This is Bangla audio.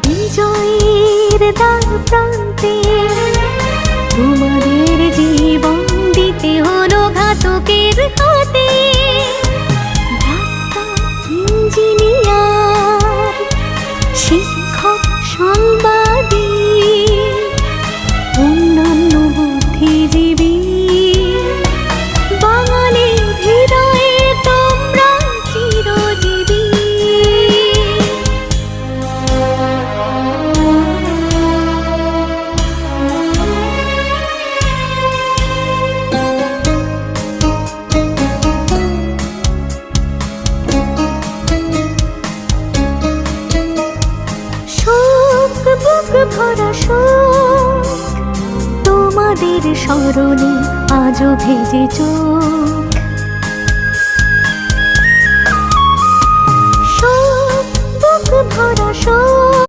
বিজয়ের দ্বার প্রান্তে তোমাদের জীবন দিতে হলো ঘাতকের হাতে। ডাক্তার, ইঞ্জিনিয়ার, শিক্ষক, সাংবাদিক, অন্যান্য বুদ্ধিজীবী, বাঙালির হৃদয়ে তোমরা চিরজীবী। শোক, বুক ভরা শোক, তোমাদের স্মরণে আজও ভেজে চোখ। শোক, বুক ভরা শোক।